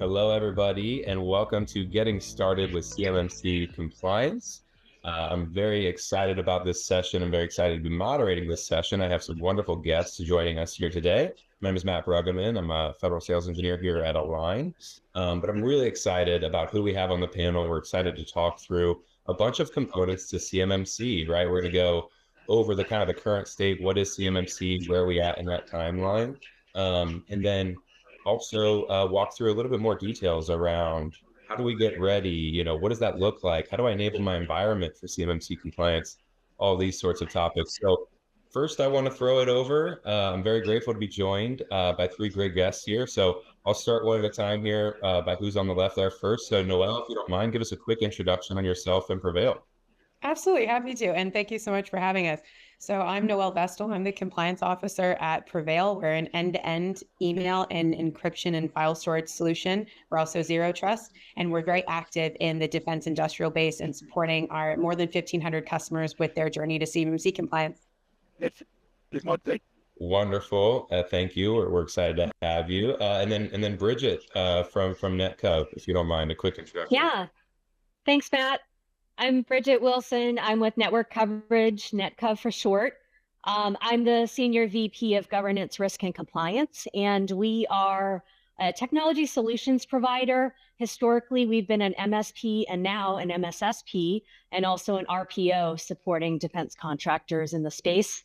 Hello, everybody, and welcome to Getting Started with CMMC Compliance. I'm very excited about this session. I'm very excited to be moderating this session. I have some wonderful guests joining us here today. My name is Matt Bruggeman. I'm a federal sales engineer here at A-LIGN, but I'm really excited about who we have on the panel. We're excited to talk through a bunch of components to CMMC, right? We're going to go over the kind of the current state. What is CMMC? Where are we at in that timeline? And then also walk through a little bit more details around how do we get ready? What does that look like? How do I enable my environment for CMMC compliance? All these sorts of topics. So first, I want to throw it over. I'm very grateful to be joined by three great guests here. So I'll start one at a time here by who's on the left there first. So Noelle, if you don't mind, give us a quick introduction on yourself and Prevail. Absolutely, happy to. And thank you so much for having us. So I'm Noelle Vestal. I'm the compliance officer at Prevail. We're an end-to-end email and encryption and file storage solution. We're also zero trust, and we're very active in the defense industrial base and supporting our more than 1,500 customers with their journey to CMMC compliance. Wonderful. Thank you. We're excited to have you. And then Bridget from NetCov, if you don't mind, a quick introduction. Yeah. Thanks, Matt. I'm Bridget Wilson. I'm with Network Coverage, NetCov for short. I'm the Senior VP of Governance, Risk, and Compliance, and we are a technology solutions provider. Historically, we've been an MSP and now an MSSP, and also an RPO supporting defense contractors in the space.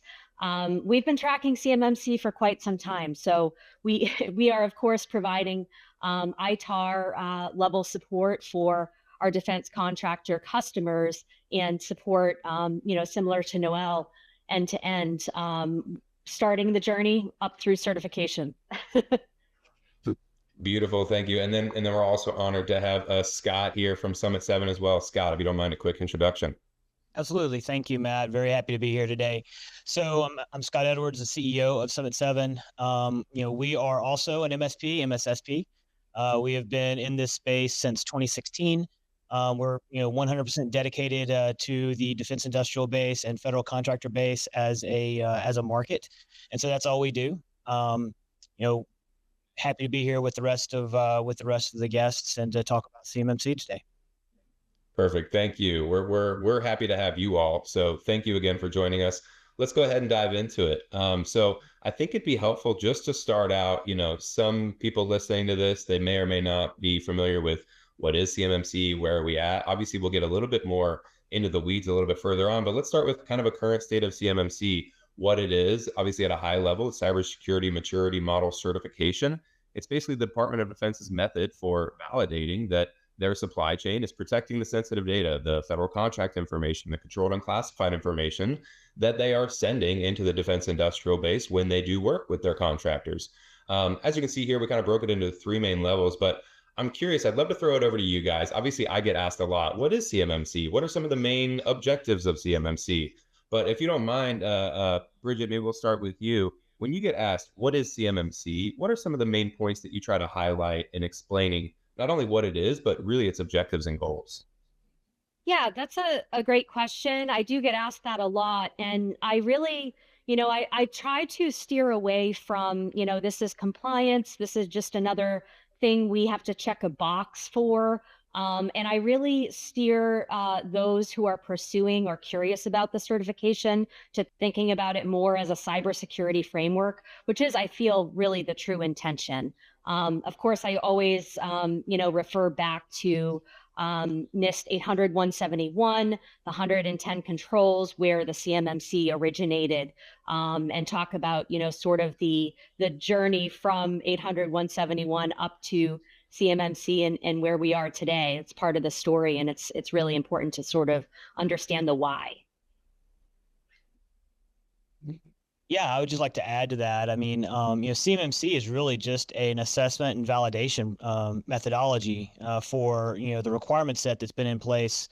We've been tracking CMMC for quite some time. So we are, of course, providing ITAR level support for our defense contractor customers and support, similar to Noelle, end to end, starting the journey up through certification. Beautiful, thank you. And then we're also honored to have Scott here from Summit 7 as well. Scott, if you don't mind, a quick introduction. Absolutely. Thank you, Matt. Very happy to be here today. So I'm Scott Edwards, the CEO of Summit 7. We are also an MSSP. We have been in this space since 2016. We're 100% dedicated to the defense industrial base and federal contractor base as a market, and so that's all we do. Happy to be here with the rest of the guests and to talk about CMMC today. Perfect. Thank you. We're happy to have you all. So thank you again for joining us. Let's go ahead and dive into it. So I think it'd be helpful just to start out. Some people listening to this, they may or may not be familiar with what is CMMC, where are we at? Obviously, we'll get a little bit more into the weeds a little bit further on, but let's start with kind of a current state of CMMC, what it is. Obviously, at a high level, it's cybersecurity maturity model certification. It's basically the Department of Defense's method for validating that their supply chain is protecting the sensitive data, the federal contract information, the controlled and classified information that they are sending into the defense industrial base when they do work with their contractors. As you can see here, we kind of broke it into three main levels, but I'm curious, I'd love to throw it over to you guys. Obviously, I get asked a lot, what is CMMC? What are some of the main objectives of CMMC? But if you don't mind, Bridget, maybe we'll start with you. When you get asked, what is CMMC? What are some of the main points that you try to highlight in explaining not only what it is, but really its objectives and goals? Yeah, that's a great question. I do get asked that a lot. And I really, I try to steer away from, this is compliance. This is just another thing we have to check a box for. And I really steer those who are pursuing or curious about the certification to thinking about it more as a cybersecurity framework, which is, I feel, really the true intention. Of course, I always, refer back to NIST 800-171, the 110 controls where the CMMC originated, and talk about, sort of the journey from 800-171 up to CMMC and where we are today. It's part of the story, and it's really important to sort of understand the why. Yeah, I would just like to add to that. I mean, CMMC is really just an assessment and validation methodology for, the requirement set that's been in place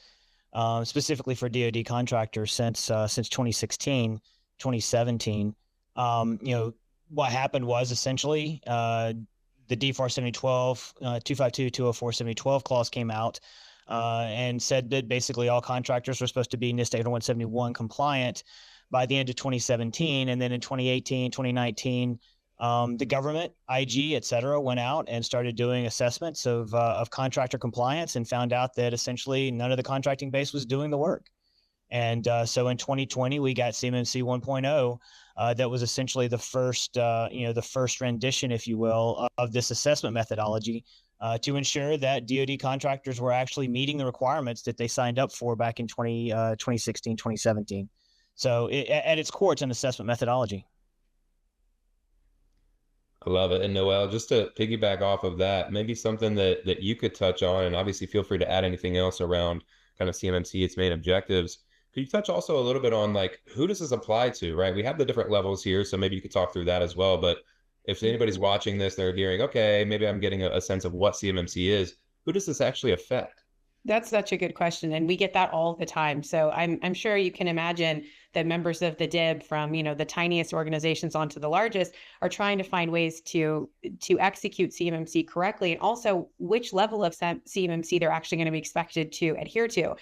specifically for DoD contractors since 2016, 2017. What happened was essentially the DFAR 7012, 252-204-7012 clause came out and said that basically all contractors were supposed to be NIST 801-171 compliant by the end of 2017. And then in 2018, 2019, the government, IG, et cetera, went out and started doing assessments of contractor compliance and found out that essentially none of the contracting base was doing the work. And so in 2020, we got CMMC 1.0. That was essentially the first, the first rendition, if you will, of this assessment methodology to ensure that DoD contractors were actually meeting the requirements that they signed up for back in 2016, 2017. So at its core, it's an assessment methodology. I love it. And Noel, just to piggyback off of that, maybe something that you could touch on, and obviously feel free to add anything else around kind of CMMC, its main objectives. Could you touch also a little bit on like who does this apply to, right? We have the different levels here, so maybe you could talk through that as well. But if anybody's watching this, they're hearing, okay, maybe I'm getting a sense of what CMMC is. Who does this actually affect? That's such a good question, and we get that all the time. So I'm sure you can imagine that members of the DIB, from the tiniest organizations onto the largest, are trying to find ways to execute CMMC correctly, and also which level of CMMC they're actually going to be expected to adhere to.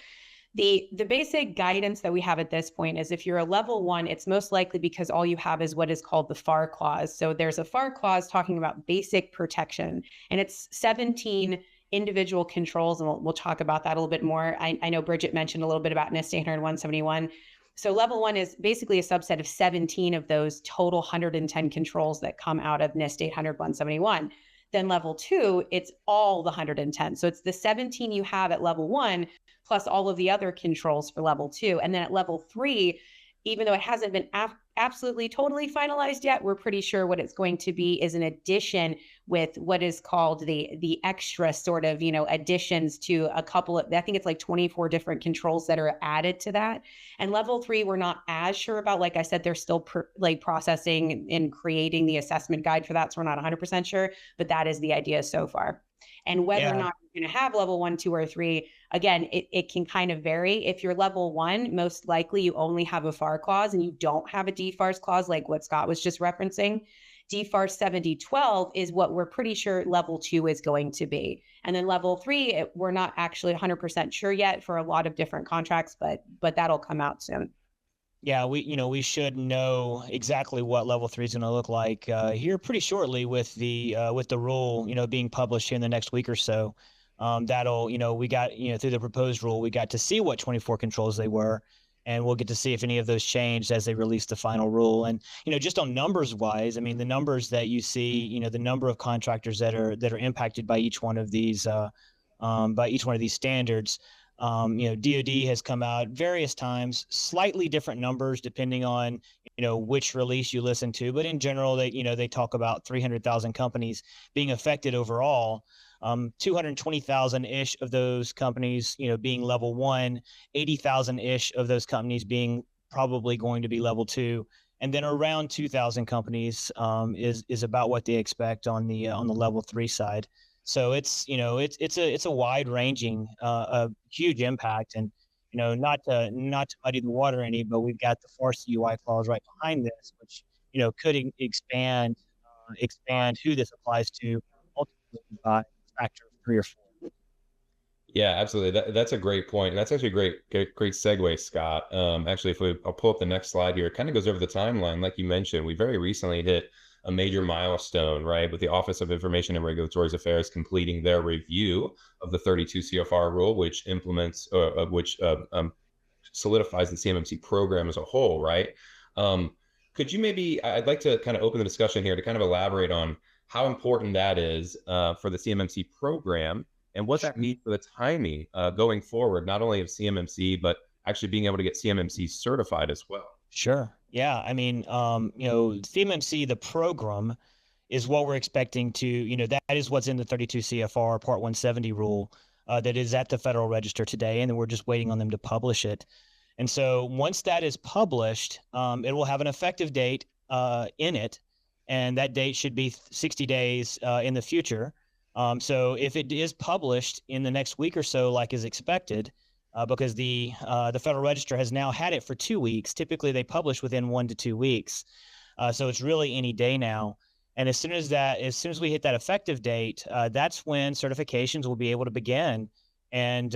The basic guidance that we have at this point is if you're a level 1, it's most likely because all you have is what is called the FAR clause. So there's a FAR clause talking about basic protection, and it's 17 individual controls, and we'll talk about that a little bit more. I know Bridget mentioned a little bit about NIST 800-171. So level 1 is basically a subset of 17 of those total 110 controls that come out of NIST 800-171. Then level 2, it's all the 110. So it's the 17 you have at level 1 plus all of the other controls for level 2. And then at level 3, even though it hasn't been absolutely totally finalized yet, we're pretty sure what it's going to be is an addition with what is called the extra sort of, additions to a couple of, I think it's like 24 different controls that are added to that. And level 3, we're not as sure about. Like I said, they're still processing and creating the assessment guide for that. So we're not 100% sure, but that is the idea so far. And whether or not you're going to have level 1, 2, or 3, again, it can kind of vary. If you're level 1, most likely you only have a FAR clause and you don't have a DFARS clause like what Scott was just referencing. DFARS 7012 is what we're pretty sure level 2 is going to be. And then level 3, we're not actually 100% sure yet for a lot of different contracts, but that'll come out soon. Yeah, we should know exactly what level 3 is going to look like here pretty shortly with the rule being published here in the next week or so. That'll we got through the proposed rule, we got to see what 24 controls they were, and we'll get to see if any of those changed as they release the final rule. And just on numbers wise, I mean, the numbers that you see, the number of contractors that are impacted by each one of these standards. DoD has come out various times, slightly different numbers depending on, which release you listen to. But in general, they talk about 300,000 companies being affected overall. 220,000-ish of those companies, being level 1, 80,000-ish of those companies being probably going to be level 2. And then around 2,000 companies is about what they expect on the level 3 side. So it's a wide ranging, a huge impact, and not to muddy the water any, but we've got the force UI clause right behind this, which could expand who this applies to ultimately by factor of 3 or 4. Yeah, absolutely. That's a great point. And that's actually a great segue, Scott. Actually, I'll pull up the next slide here. It kind of goes over the timeline. Like you mentioned, we very recently hit a major milestone, right? With the Office of Information and Regulatory Affairs completing their review of the 32 CFR rule, which solidifies the CMMC program as a whole, right? Could you I'd like to kind of open the discussion here to kind of elaborate on how important that is for the CMMC program and what that means for the timing going forward, not only of CMMC, but actually being able to get CMMC certified as well. Sure. Yeah. I mean, CMMC, the program, is what we're expecting to, that is what's in the 32 CFR Part 170 rule that is at the Federal Register today, and then we're just waiting on them to publish it. And so once that is published, it will have an effective date in it, and that date should be 60 days in the future. So if it is published in the next week or so, like is expected, because the Federal Register has now had it for 2 weeks. Typically, they publish within 1 to 2 weeks, so it's really any day now. And as soon as we hit that effective date, that's when certifications will be able to begin. And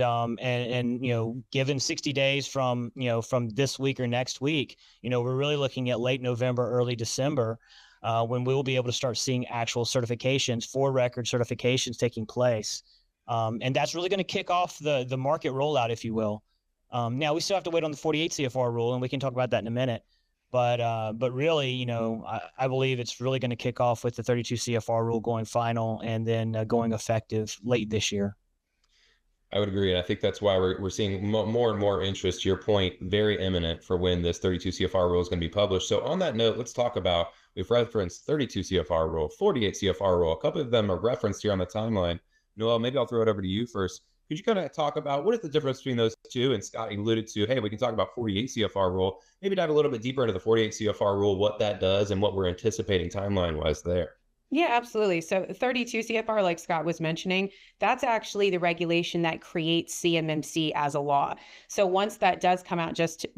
given 60 days from this week or next week, we're really looking at late November, early December. when we will be able to start seeing actual certifications, for record certifications taking place. And that's really going to kick off the market rollout, if you will. Now we still have to wait on the 48 CFR rule, and we can talk about that in a minute. But really, you know, I believe it's really going to kick off with the 32 CFR rule going final and then going effective late this year. I would agree. And I think that's why we're seeing more and more interest, to your point, very imminent for when this 32 CFR rule is going to be published. So on that note, let's talk about, we've referenced 32 CFR rule, 48 CFR rule. A couple of them are referenced here on the timeline. Noel, maybe I'll throw it over to you first. Could you kind of talk about what is the difference between those two? And Scott alluded to, hey, we can talk about 48 CFR rule. Maybe dive a little bit deeper into the 48 CFR rule, what that does and what we're anticipating timeline-wise there. Yeah, absolutely. So 32 CFR, like Scott was mentioning, that's actually the regulation that creates CMMC as a law. So once that does come out, just to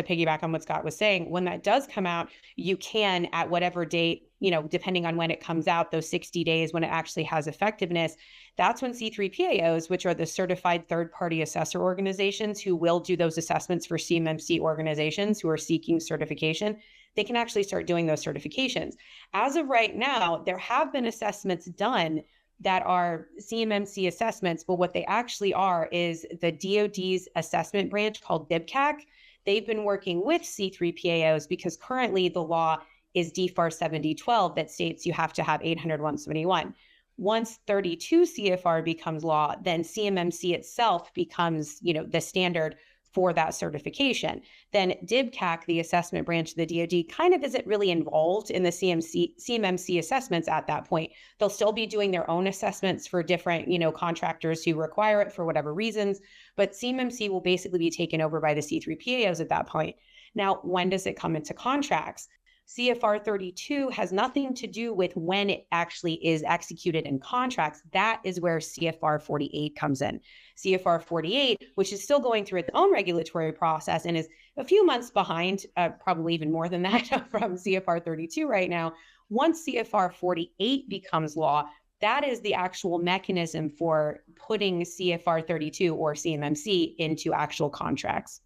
piggyback on what Scott was saying, when that does come out, you can, at whatever date, you know, depending on when it comes out, those 60 days when it actually has effectiveness, that's when C3PAOs, which are the certified third-party assessor organizations who will do those assessments for CMMC organizations who are seeking certification, they can actually start doing those certifications. As of right now, there have been assessments done that are CMMC assessments, but what they actually are is the DoD's assessment branch called DIBCAC. They've been working with C3PAOs because currently the law is DFAR 7012 that states you have to have 800-171. Once 32 CFR becomes law, then CMMC itself becomes, you know, the standard for that certification. Then DIBCAC, the assessment branch of the DoD, kind of isn't really involved in the CMMC assessments at that point. They'll still be doing their own assessments for different, you know, contractors who require it for whatever reasons, but CMMC will basically be taken over by the C3PAOs at that point. Now, when does it come into contracts? CFR 32 has nothing to do with when it actually is executed in contracts. That is where CFR 48 comes in. CFR 48, which is still going through its own regulatory process and is a few months behind, probably even more than that from CFR 32 right now. Once CFR 48 becomes law, that is the actual mechanism for putting CFR 32 or CMMC into actual contracts.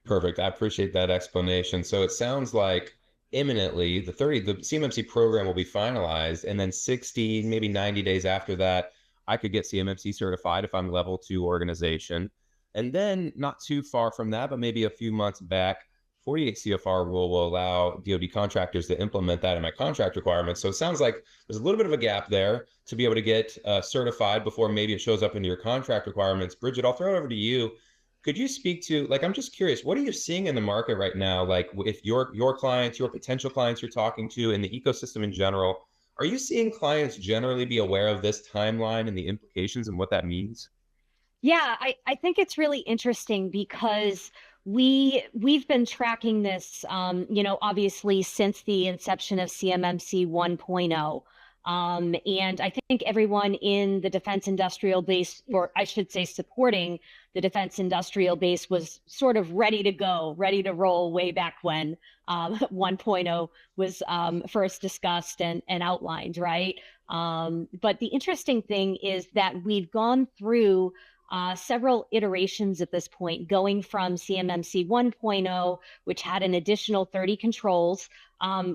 Perfect. I appreciate that explanation. So it sounds like imminently the CMMC program will be finalized, and then 60, maybe 90 days after that, I could get CMMC certified if I'm level 2 organization. And then not too far from that, but maybe a few months back, 48 CFR rule will allow DoD contractors to implement that in my contract requirements. So it sounds like there's a little bit of a gap there to be able to get certified before maybe it shows up into your contract requirements. Bridget, I'll throw it over to you. Could you speak to, like, I'm just curious, what are you seeing in the market right now? Like, if your clients, your potential clients you're talking to, in the ecosystem in general, are you seeing clients generally be aware of this timeline and the implications and what that means? Yeah, I think it's really interesting because we've been tracking this, you know, obviously since the inception of CMMC 1.0. And I think everyone in the defense industrial base, or I should say supporting the defense industrial base, was sort of ready to go, ready to roll way back when 1.0 was first discussed and outlined, right? But the interesting thing is that we've gone through several iterations at this point, going from CMMC 1.0, which had an additional 30 controls,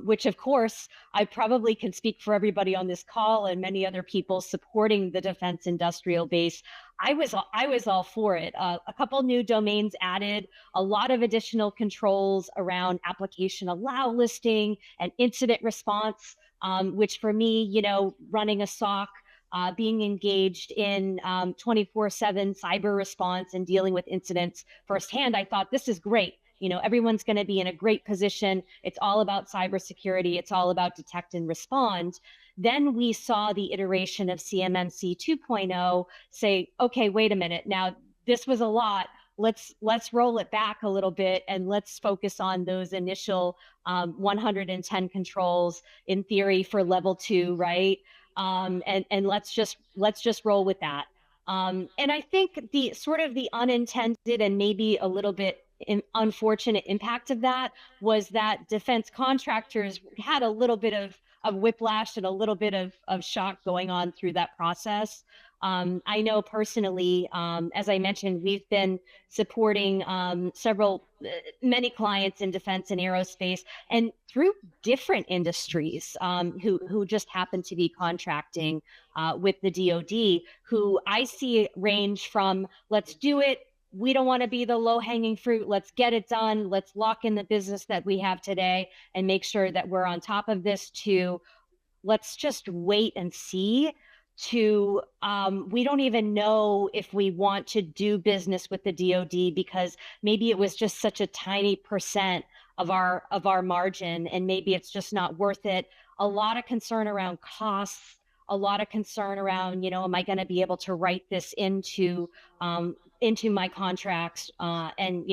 which of course, I probably can speak for everybody on this call and many other people supporting the defense industrial base. I was all for it. A couple new domains added, a lot of additional controls around application allow listing and incident response, which for me, you know, running a SOC, being engaged in 24/7 cyber response and dealing with incidents firsthand, I thought this is great. You know, everyone's going to be in a great position. It's all about cybersecurity. It's all about detect and respond. Then we saw the iteration of CMMC 2.0 say, okay, wait a minute. Now, this was a lot. Let's roll it back a little bit and let's focus on those initial 110 controls in theory for level 2, right? And let's just roll with that. And I think the sort of the unintended and maybe a little bit unfortunate impact of that was that defense contractors had a little bit of whiplash and a little bit of shock going on through that process. I know personally, as I mentioned, we've been supporting many clients in defense and aerospace, and through different industries who just happen to be contracting with the DoD, who I see range from let's do it. We don't want to be the low hanging fruit. Let's get it done. Let's lock in the business that we have today and make sure that we're on top of this, to let's just wait and see, to we don't even know if we want to do business with the DoD because maybe it was just such a tiny percent of our margin, and maybe it's just not worth it. A lot of concern around costs, a lot of concern around, am I going to be able to write this into my contracts and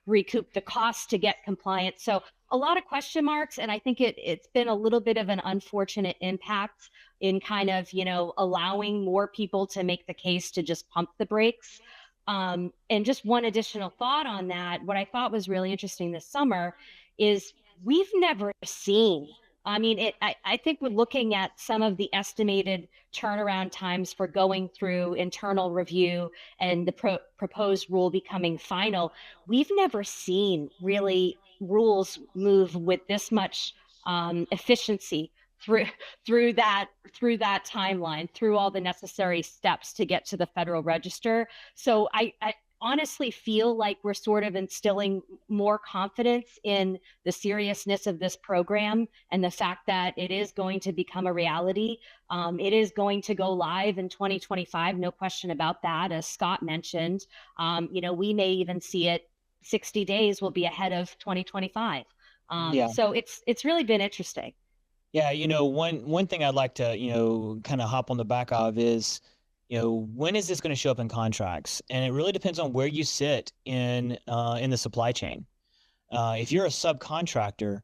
recoup the cost to get compliant. So a lot of question marks, and I think it's been a little bit of an unfortunate impact in kind of allowing more people to make the case to just pump the brakes. And just one additional thought on that, what I thought was really interesting this summer is we've never seen, I think we're looking at some of the estimated turnaround times for going through internal review and the proposed rule becoming final. We've never seen really rules move with this much efficiency through that timeline, through all the necessary steps to get to the Federal Register. So I honestly feel like we're sort of instilling more confidence in the seriousness of this program and the fact that it is going to become a reality. It is going to go live in 2025, no question about that. As Scott mentioned, we may even see it 60 days will be ahead of 2025. So it's really been interesting. Yeah, one thing I'd like to, kind of hop on the back of is, when is this going to show up in contracts? And it really depends on where you sit in the supply chain. If you're a subcontractor,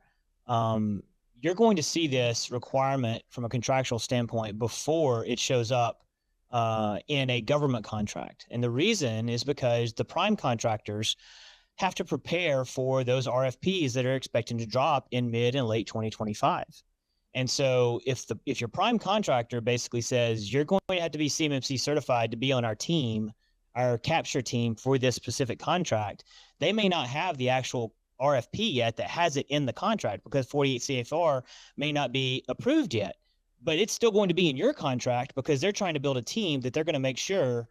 you're going to see this requirement from a contractual standpoint before it shows up in a government contract. And the reason is because the prime contractors have to prepare for those RFPs that are expecting to drop in mid and late 2025. And so if your prime contractor basically says you're going to have to be CMMC certified to be on our team, our capture team for this specific contract, they may not have the actual RFP yet that has it in the contract because 48 CFR may not be approved yet, but it's still going to be in your contract because they're trying to build a team that they're going to make sure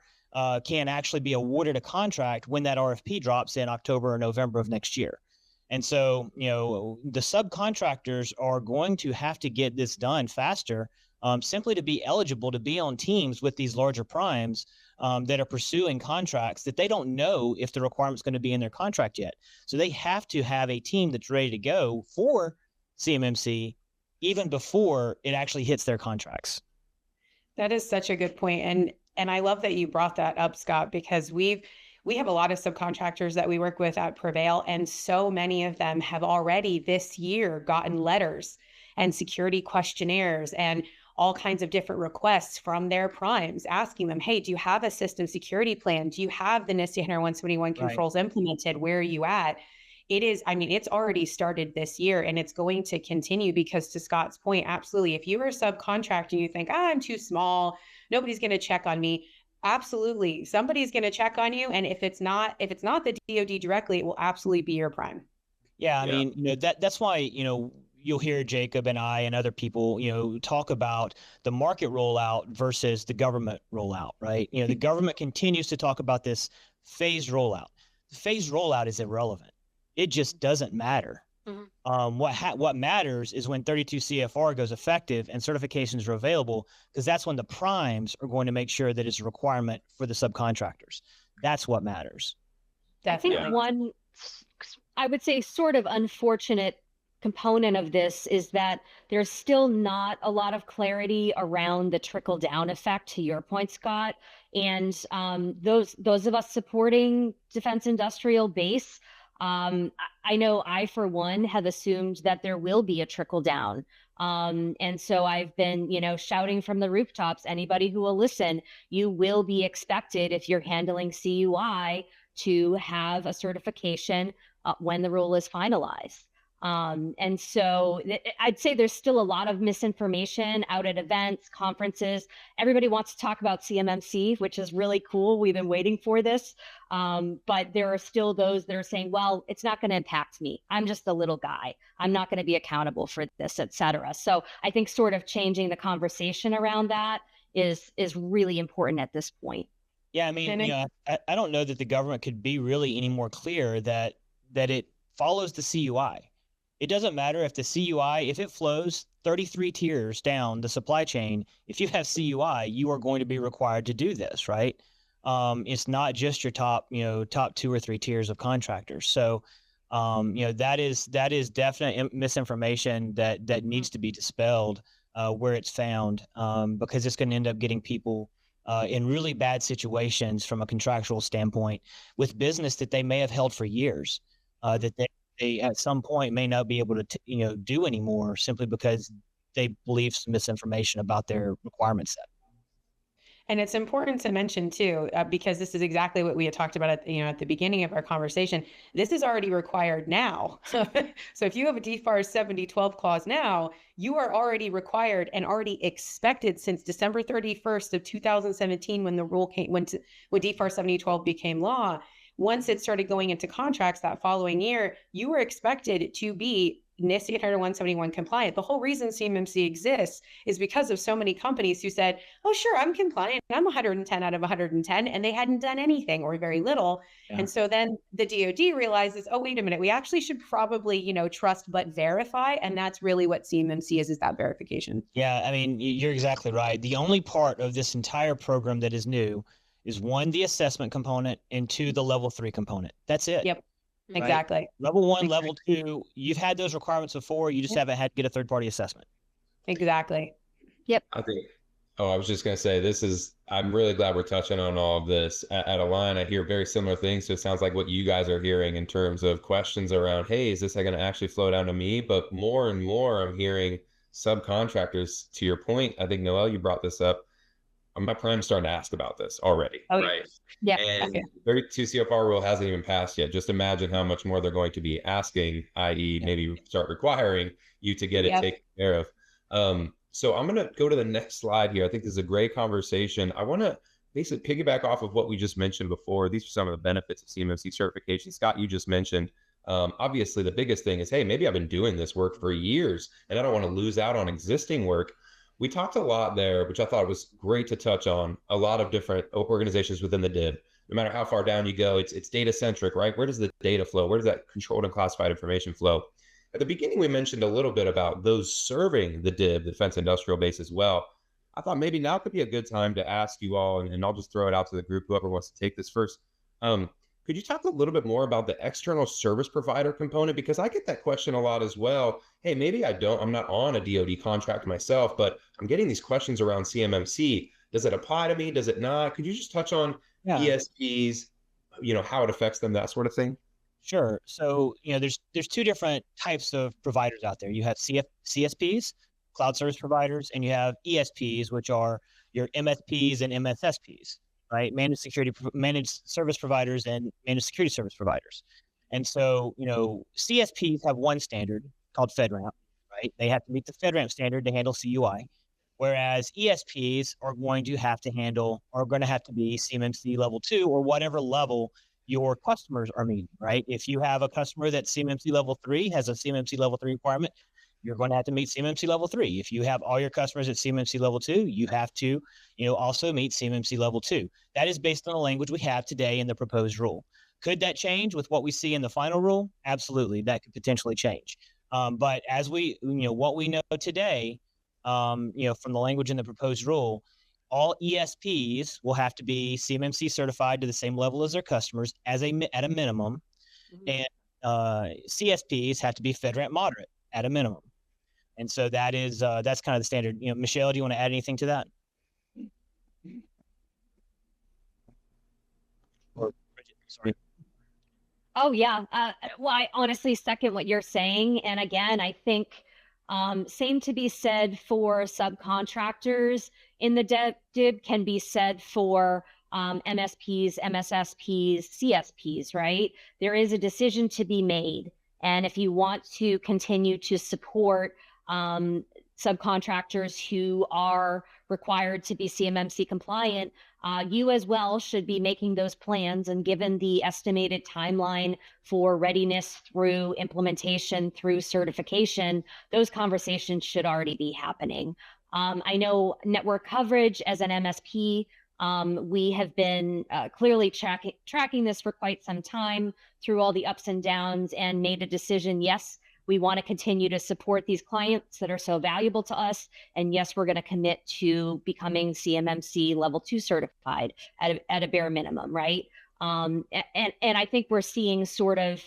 can actually be awarded a contract when that RFP drops in October or November of next year. And so, the subcontractors are going to have to get this done faster, simply to be eligible to be on teams with these larger primes that are pursuing contracts that they don't know if the requirement's going to be in their contract yet. So they have to have a team that's ready to go for CMMC even before it actually hits their contracts. That is such a good point. And I love that you brought that up, Scott, because we have a lot of subcontractors that we work with at Prevail, and so many of them have already this year gotten letters and security questionnaires and all kinds of different requests from their primes asking them, hey, do you have a system security plan? Do you have the NIST 171 controls implemented? Where are you at? It's already started this year, and it's going to continue because, to Scott's point, absolutely. If you are a subcontractor and you think, I'm too small, nobody's going to check on me. Absolutely. Somebody's going to check on you. And if it's not the DoD directly, it will absolutely be your prime. Yeah. I mean, that's why, you'll hear Jacob and I and other people, talk about the market rollout versus the government rollout, right? The government continues to talk about this phased rollout. The phased rollout is irrelevant. It just doesn't matter. Mm-hmm. What matters is when 32 CFR goes effective and certifications are available, because that's when the primes are going to make sure that it's a requirement for the subcontractors. That's what matters. Definitely. I think one, I would say, sort of unfortunate component of this is that there's still not a lot of clarity around the trickle down effect, to your point, Scott. And those of us supporting defense industrial base, I know I, for one, have assumed that there will be a trickle down. And so I've been, shouting from the rooftops, anybody who will listen, you will be expected, if you're handling CUI, to have a certification when the rule is finalized. And so I'd say there's still a lot of misinformation out at events, conferences. Everybody wants to talk about CMMC, which is really cool. We've been waiting for this. But there are still those that are saying, well, it's not going to impact me. I'm just a little guy. I'm not going to be accountable for this, et cetera. So I think sort of changing the conversation around that is really important at this point. Yeah, I mean, I don't know that the government could be really any more clear that it follows the CUI. It doesn't matter if the CUI, if it flows 33 tiers down the supply chain, if you have CUI, you are going to be required to do this, right? It's not just your top 2 or 3 tiers of contractors. So, that is definite misinformation that needs to be dispelled where it's found, because it's going to end up getting people in really bad situations from a contractual standpoint with business that they may have held for years, that they at some point may not be able to do anymore simply because they believe some misinformation about their requirement set. And it's important to mention too, because this is exactly what we had talked about at the beginning of our conversation. This is already required now. So if you have a DFARS 7012 clause now, you are already required and already expected since December 31st of 2017, when the rule when DFARS 7012 became law. Once it started going into contracts that following year, you were expected to be NIST 800-171 compliant. The whole reason CMMC exists is because of so many companies who said, oh, sure, I'm compliant. I'm 110 out of 110. And they hadn't done anything or very little. Yeah. And so then the DoD realizes, oh, wait a minute, we actually should probably, trust but verify. And that's really what CMMC is that verification. Yeah, I mean, you're exactly right. The only part of this entire program that is new is 1, the assessment component, and 2, the level 3 component. That's it. Yep. Right? Exactly. Level 1, level 2, you've had those requirements before. You just haven't had to get a third-party assessment. Exactly. Yep. I was just going to say, I'm really glad we're touching on all of this. At A-LIGN, I hear very similar things. So it sounds like what you guys are hearing in terms of questions around, hey, is this going to actually flow down to me? But more and more, I'm hearing subcontractors, to your point. I think, Noelle, you brought this up. My prime's starting to ask about this already, right? Yeah. And 32 CFR rule hasn't even passed yet. Just imagine how much more they're going to be asking, i.e. maybe start requiring you to get it taken care of. So I'm going to go to the next slide here. I think this is a great conversation. I want to basically piggyback off of what we just mentioned before. These are some of the benefits of CMMC certification. Scott, you just mentioned, obviously the biggest thing is, hey, maybe I've been doing this work for years and I don't want to lose out on existing work. We talked a lot there, which I thought was great to touch on, a lot of different organizations within the DIB. No matter how far down you go, it's data centric, right? Where does the data flow? Where does that controlled and classified information flow? At the beginning, we mentioned a little bit about those serving the DIB, the Defense Industrial Base as well. I thought maybe now could be a good time to ask you all, and I'll just throw it out to the group, whoever wants to take this first. Could you talk a little bit more about the external service provider component? Because I get that question a lot as well. Hey, maybe I'm not on a DoD contract myself, but I'm getting these questions around CMMC. Does it apply to me? Does it not? Could you just touch on ESPs, how it affects them, that sort of thing? Sure. So, there's 2 different types of providers out there. You have CSPs, cloud service providers, and you have ESPs, which are your MSPs and MSSPs. Right? Managed service providers and managed security service providers. And so, CSPs have one standard called FedRAMP, right? They have to meet the FedRAMP standard to handle CUI, whereas ESPs are going to have to be CMMC level 2 or whatever level your customers are meeting, right? If you have a customer that's CMMC level 3, has a CMMC level 3 requirement, you're going to have to meet CMMC level 3. If you have all your customers at CMMC level 2, you have to, also meet CMMC level 2. That is based on the language we have today in the proposed rule. Could that change with what we see in the final rule? Absolutely, that could potentially change. But as what we know today, from the language in the proposed rule, all ESPs will have to be CMMC certified to the same level as their customers at a minimum, and CSPs have to be FedRAMP moderate at a minimum. And so that's kind of the standard. Michelle, do you want to add anything to that? Or Bridget, sorry. Oh, yeah. Well, I honestly second what you're saying. And again, I think same to be said for subcontractors in the DIB can be said for MSPs, MSSPs, CSPs, right? There is a decision to be made. And if you want to continue to support subcontractors who are required to be CMMC compliant, you as well should be making those plans. And given the estimated timeline for readiness through implementation through certification, those conversations should already be happening. I know network coverage as an MSP, we have been clearly tracking this for quite some time through all the ups and downs, and made a decision. Yes, we want to continue to support these clients that are so valuable to us. And yes, we're going to commit to becoming CMMC level 2 certified at a bare minimum, right? And I think we're seeing sort of,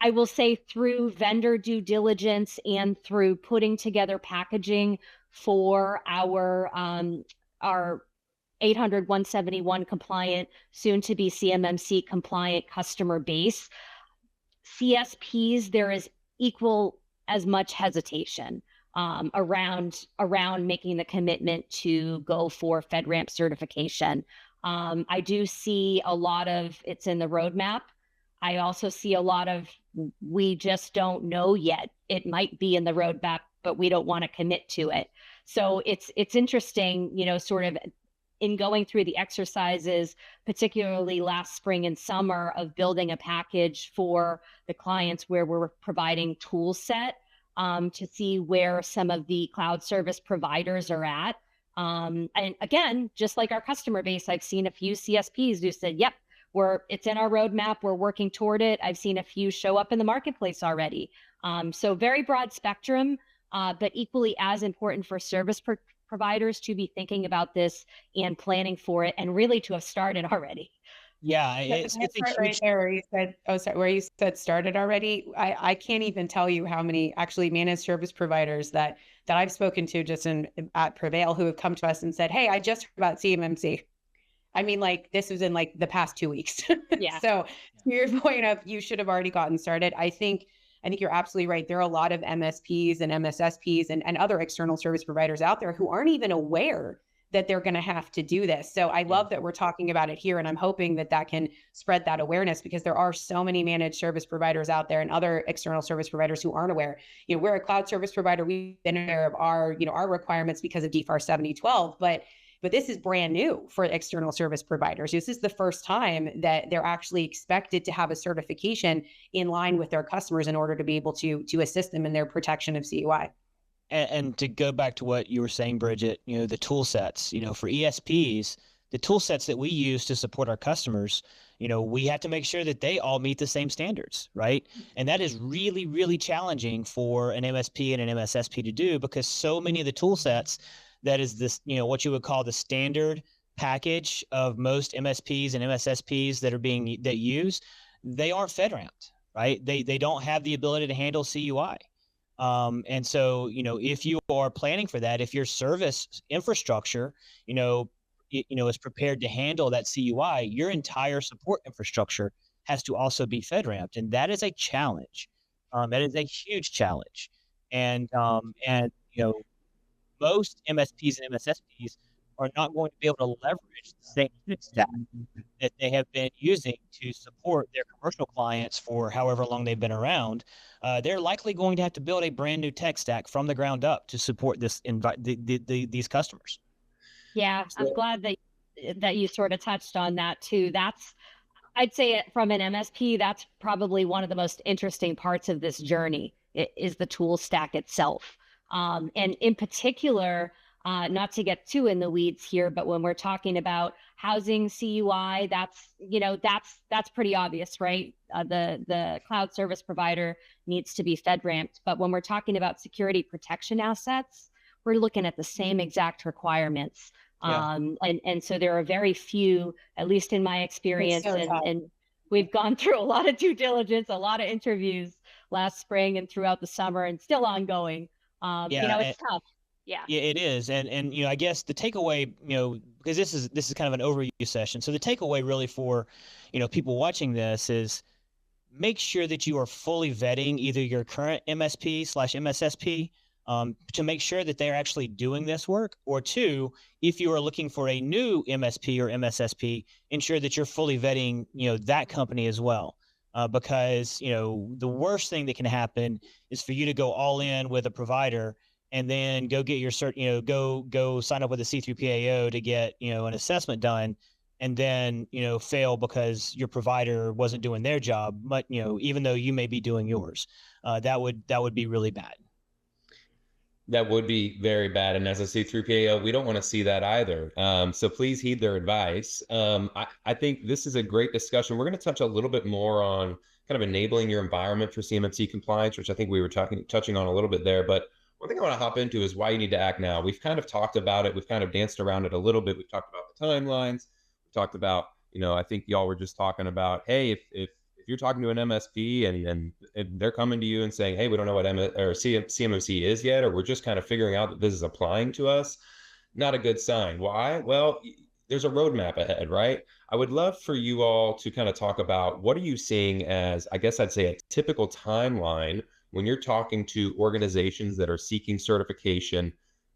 I will say, through vendor due diligence and through putting together packaging for our 800-171 compliant, soon to be CMMC compliant customer base, CSPs, there is equal as much hesitation around making the commitment to go for FedRAMP certification. I do see a lot of it's in the roadmap. I also see a lot of we just don't know yet. It might be in the roadmap, but we don't want to commit to it. So it's interesting, sort of in going through the exercises, particularly last spring and summer, of building a package for the clients where we're providing tool set to see where some of the cloud service providers are at. And again, just like our customer base, I've seen a few CSPs who said, yep, it's in our roadmap, we're working toward it. I've seen a few show up in the marketplace already. So very broad spectrum, but equally as important for service providers to be thinking about this and planning for it, and really to have started already. Yeah, it's a huge... right there where you said, where you said started already. I can't even tell you how many actually managed service providers that I've spoken to just at Prevail who have come to us and said, hey, I just heard about CMMC. I mean, like, this was in like the past 2 weeks. Yeah. So to your point of you should have already gotten started, I think you're absolutely right. There are a lot of MSPs and MSSPs and other external service providers out there who aren't even aware that they're going to have to do this. So I love that we're talking about it here, and I'm hoping that can spread that awareness, because there are so many managed service providers out there and other external service providers who aren't aware. We're a cloud service provider. We've been aware of our requirements because of DFAR 7012, but this is brand new for external service providers. This is the first time that they're actually expected to have a certification in line with their customers in order to be able to assist them in their protection of CUI. And to go back to what you were saying, Bridget, the tool sets, for ESPs, the tool sets that we use to support our customers, we have to make sure that they all meet the same standards, right? And that is really, really challenging for an MSP and an MSSP to do, because so many of the tool sets, that is this, what you would call the standard package of most MSPs and MSSPs that use, they aren't FedRAMPed, right? They don't have the ability to handle CUI. And so, if you are planning for that, if your service infrastructure, is prepared to handle that CUI, your entire support infrastructure has to also be FedRAMPed. And that is a challenge. That is a huge challenge. And most MSPs and MSSPs are not going to be able to leverage the same tech stack that they have been using to support their commercial clients for however long they've been around. They're likely going to have to build a brand new tech stack from the ground up to support these customers. Yeah, I'm glad that you sort of touched on that too. I'd say from an MSP, that's probably one of the most interesting parts of this journey, is the tool stack itself. And in particular, not to get too in the weeds here, but when we're talking about housing CUI, that's pretty obvious, right? The cloud service provider needs to be FedRAMPed. But when we're talking about security protection assets, we're looking at the same exact requirements. Yeah. And so there are very few, at least in my experience, and we've gone through a lot of due diligence, a lot of interviews last spring and throughout the summer, and still ongoing. It's tough. Yeah, it is. And I guess the takeaway, because this is kind of an overview session. So the takeaway really for, people watching this is make sure that you are fully vetting either your current MSP/MSSP to make sure that they're actually doing this work, or two, if you are looking for a new MSP or MSSP, ensure that you're fully vetting, that company as well. because, the worst thing that can happen is for you to go all in with a provider and then go get your cert, go sign up with a C3PAO to get, an assessment done, and then, fail because your provider wasn't doing their job, but, even though you may be doing yours. That would be really bad. That would be very bad. And as a C3PAO, we don't want to see that either. So please heed their advice. I think this is a great discussion. We're going to touch a little bit more on kind of enabling your environment for CMMC compliance, which I think we were touching on a little bit there. But one thing I want to hop into is why you need to act now. We've kind of talked about it. We've kind of danced around it a little bit. We've talked about the timelines. We talked about, I think y'all were just talking about, hey, if you're talking to an MSP and they're coming to you and saying, hey, we don't know what CMMC is yet, or we're just kind of figuring out that this is applying to us, not a good sign. Why? Well, there's a roadmap ahead, right? I would love for you all to kind of talk about what are you seeing as, I guess I'd say, a typical timeline when you're talking to organizations that are seeking certification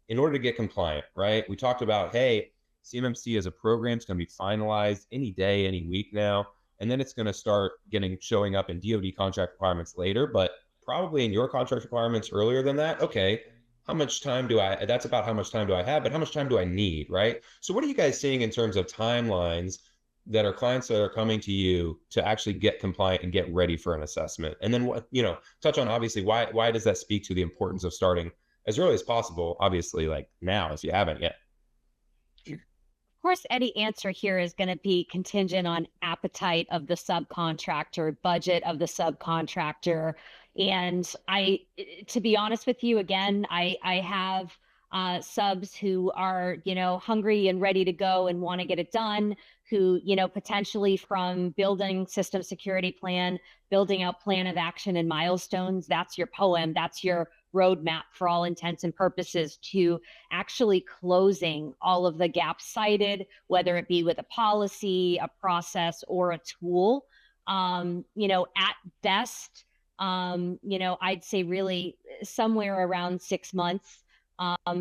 in order to get compliant, right? We talked about, hey, CMMC as a program is going to be finalized any day, any week now. And then it's going to start showing up in DoD contract requirements later, but probably in your contract requirements earlier than that. Okay, that's about how much time do I have, but how much time do I need, right? So what are you guys seeing in terms of timelines that are clients that are coming to you to actually get compliant and get ready for an assessment? And then touch on obviously why does that speak to the importance of starting as early as possible, obviously like now if you haven't yet. Of course, any answer here is going to be contingent on appetite of the subcontractor, budget of the subcontractor. And to be honest with you, again, I have subs who are, hungry and ready to go and want to get it done, who, potentially from building system security plan, building out plan of action and milestones, that's your poem, that's your roadmap for all intents and purposes, to actually closing all of the gaps cited, whether it be with a policy, a process, or a tool. At best, I'd say really somewhere around 6 months.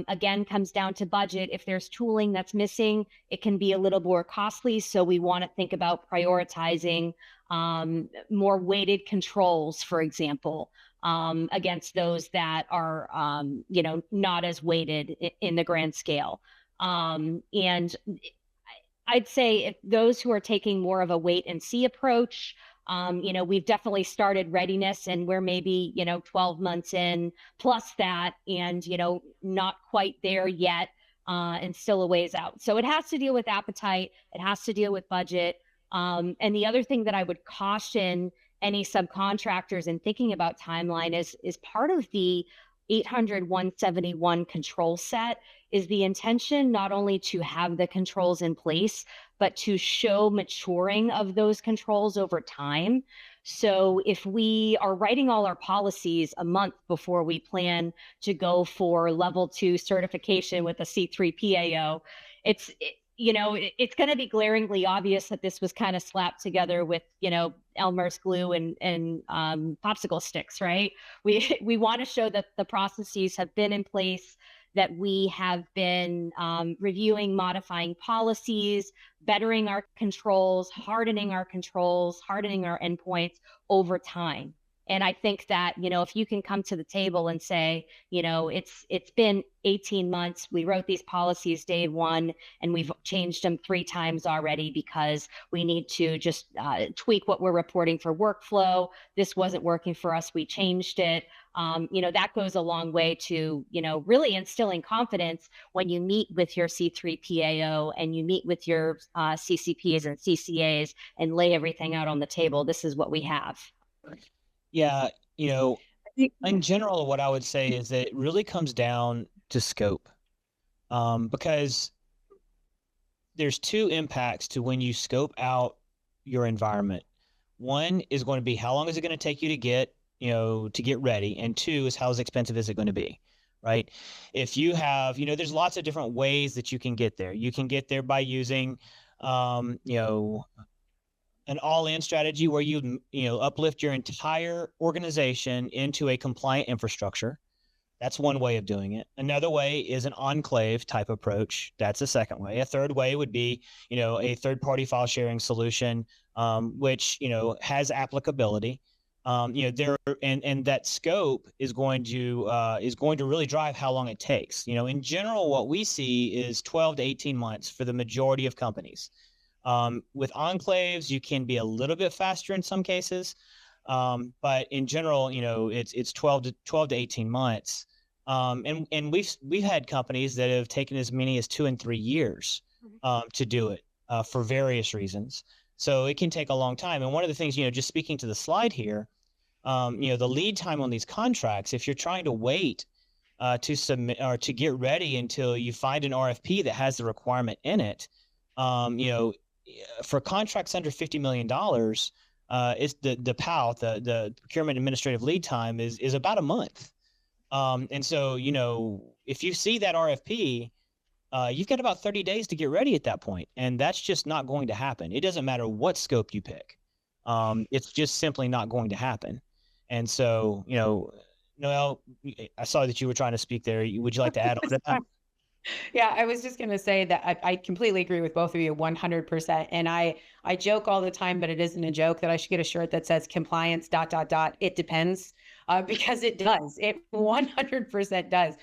Again, comes down to budget. If there's tooling that's missing, it can be a little more costly. So we want to think about prioritizing more weighted controls, for example, against those that are, not as weighted in the grand scale. And I'd say if those who are taking more of a wait and see approach, we've definitely started readiness and we're maybe, 12 months in plus that and, not quite there yet and still a ways out. So it has to deal with appetite. It has to deal with budget. And the other thing that I would caution any subcontractors in thinking about timeline is part of the 800-171 control set is the intention not only to have the controls in place, but to show maturing of those controls over time. So if we are writing all our policies a month before we plan to go for level 2 certification with a C3PAO, it's going to be glaringly obvious that this was kind of slapped together with, Elmer's glue and popsicle sticks, right? We want to show that the processes have been in place, that we have been reviewing, modifying policies, bettering our controls, hardening our endpoints over time. And I think that, if you can come to the table and say, it's been 18 months, we wrote these policies day one, and we've changed them 3 times already because we need to just tweak what we're reporting for workflow. This wasn't working for us. We changed it. That goes a long way to, really instilling confidence when you meet with your C3PAO and you meet with your CCPs and CCAs and lay everything out on the table. This is what we have. Yeah, in general, what I would say is that it really comes down to scope, because there's 2 impacts to when you scope out your environment. One is going to be how long is it going to take you to get ready, and 2 is how expensive is it going to be, right? If you have, there's lots of different ways that you can get there. You can get there by using, an all-in strategy where you uplift your entire organization into a compliant infrastructure, That's one way of doing it. Another way is an enclave type approach. That's a second way. A third way would be, a third-party file sharing solution, which, has applicability. There and that scope is going to really drive how long it takes. In general, what we see is 12 to 18 months for the majority of companies. With enclaves, you can be a little bit faster in some cases, but in general, it's 12 to 18 months. And we've had companies that have taken as many as 2 and 3 years to do it for various reasons. So it can take a long time. And one of the things, just speaking to the slide here, the lead time on these contracts, if you're trying to wait to submit or to get ready until you find an RFP that has the requirement in it, for contracts under $50 million, it's the PAL, the procurement administrative lead time is about a month. And so, if you see that RFP, you've got about 30 days to get ready at that point. And that's just not going to happen. It doesn't matter what scope you pick. It's just simply not going to happen. And so, Noelle, I saw that you were trying to speak there. Would you like to add on to that? Yeah, I was just going to say that I completely agree with both of you 100%. And I joke all the time, but it isn't a joke, that I should get a shirt that says compliance ... It depends, because it does. It 100% does.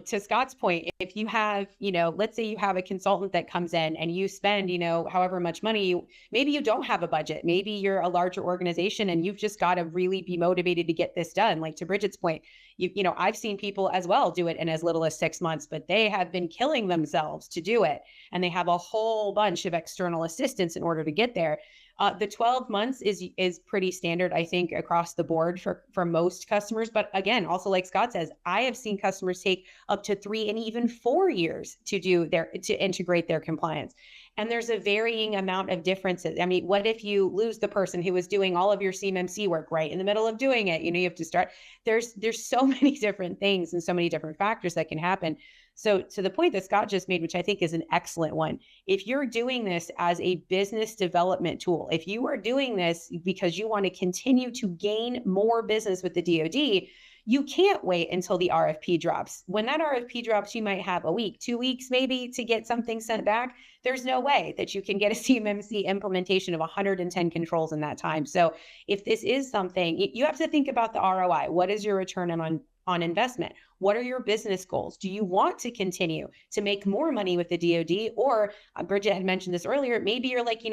To Scott's point, if you have, let's say you have a consultant that comes in and you spend, however much money, maybe you don't have a budget. Maybe you're a larger organization and you've just got to really be motivated to get this done. Like to Bridget's point, I've seen people as well do it in as little as 6 months, but they have been killing themselves to do it. And they have a whole bunch of external assistance in order to get there. The 12 months is pretty standard, I think, across the board for most customers. But again, also like Scott says, I have seen customers take up to 3 and even 4 years to integrate their compliance. And there's a varying amount of differences. I mean, what if you lose the person who was doing all of your CMMC work right in the middle of doing it? You have to start. There's so many different things and so many different factors that can happen. So to the point that Scott just made, which I think is an excellent one, if you're doing this as a business development tool, if you are doing this because you want to continue to gain more business with the DoD, you can't wait until the RFP drops. When that RFP drops, you might have a week, 2 weeks maybe to get something sent back. There's no way that you can get a CMMC implementation of 110 controls in that time. So if this is something, you have to think about the ROI. What is your return on investment? What are your business goals? Do you want to continue to make more money with the DoD? Or Bridget had mentioned this earlier, maybe you're like,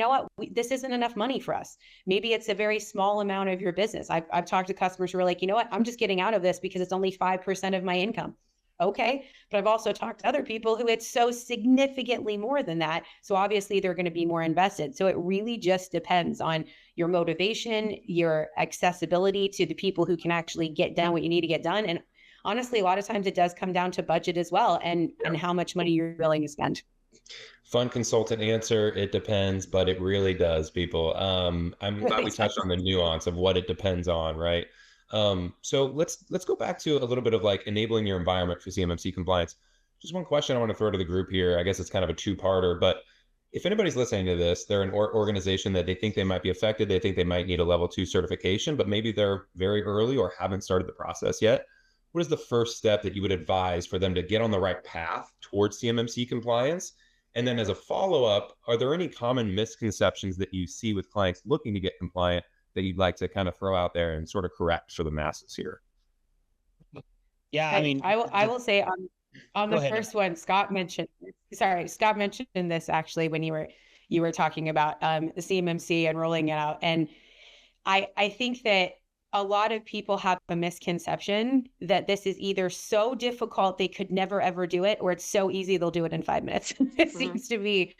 this isn't enough money for us. Maybe it's a very small amount of your business. I've talked to customers who are like, I'm just getting out of this because it's only 5% of my income. Okay. But I've also talked to other people who it's so significantly more than that. So obviously they're going to be more invested. So it really just depends on your motivation, your accessibility to the people who can actually get done what you need to get done. And honestly, a lot of times it does come down to budget as well and how much money you're willing to spend. Fun consultant answer. It depends, but it really does, people. I'm glad we touched on the nuance of what it depends on, right? So let's go back to a little bit of like enabling your environment for CMMC compliance. Just one question I want to throw to the group here. I guess it's kind of a two-parter, but if anybody's listening to this, they're an organization that they think they might be affected. They think they might need a level 2 certification, but maybe they're very early or haven't started the process yet. What is the first step that you would advise for them to get on the right path towards CMMC compliance? And then as a follow-up, are there any common misconceptions that you see with clients looking to get compliant that you'd like to kind of throw out there and sort of correct for the masses here? Yeah, I mean, I will say on the first one, Scott mentioned this actually when you were talking about the CMMC and rolling it out. And I think that a lot of people have a misconception that this is either so difficult they could never ever do it, or it's so easy they'll do it in 5 minutes. It seems to be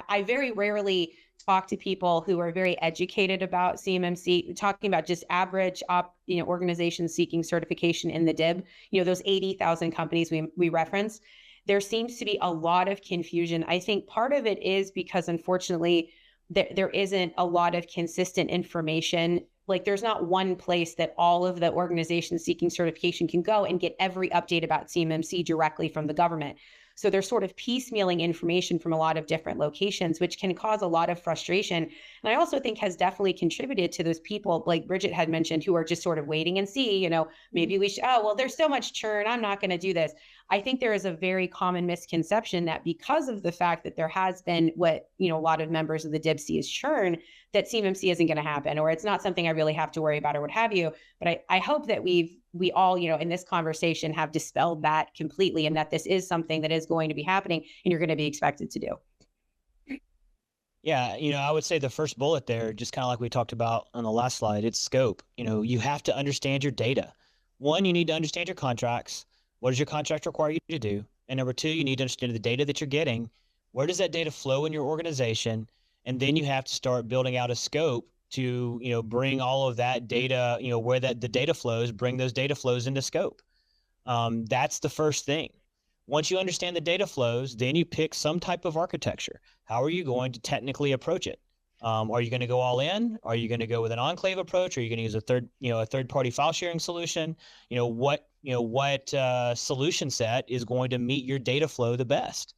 I very rarely talk to people who are very educated about CMMC, talking about just average organizations seeking certification in the DIB, those 80,000 companies we reference. There seems to be a lot of confusion. I think part of it is because unfortunately there isn't a lot of consistent information. Like there's not one place that all of the organizations seeking certification can go and get every update about CMMC directly from the government. So they're sort of piecemealing information from a lot of different locations, which can cause a lot of frustration. And I also think has definitely contributed to those people, like Bridget had mentioned, who are just sort of waiting and see, maybe we should, oh, well, there's so much churn, I'm not going to do this. I think there is a very common misconception that because of the fact that there has been what, a lot of members of the DIB see as churn, that CMMC isn't going to happen, or it's not something I really have to worry about, or what have you. But I hope that we all, in this conversation have dispelled that completely, and that this is something that is going to be happening and you're going to be expected to do. Yeah, I would say the first bullet there, just kind of like we talked about on the last slide, it's scope. You have to understand your data. One, you need to understand your contracts. What does your contract require you to do? And number two, you need to understand the data that you're getting. Where does that data flow in your organization? And then you have to start building out a scope to, bring all of that data, where the data flows, bring those data flows into scope. That's the first thing. Once you understand the data flows, then you pick some type of architecture. How are you going to technically approach it? Are you going to go all in? Are you going to go with an enclave approach? Are you going to use a third-party file sharing solution? What solution set is going to meet your data flow the best?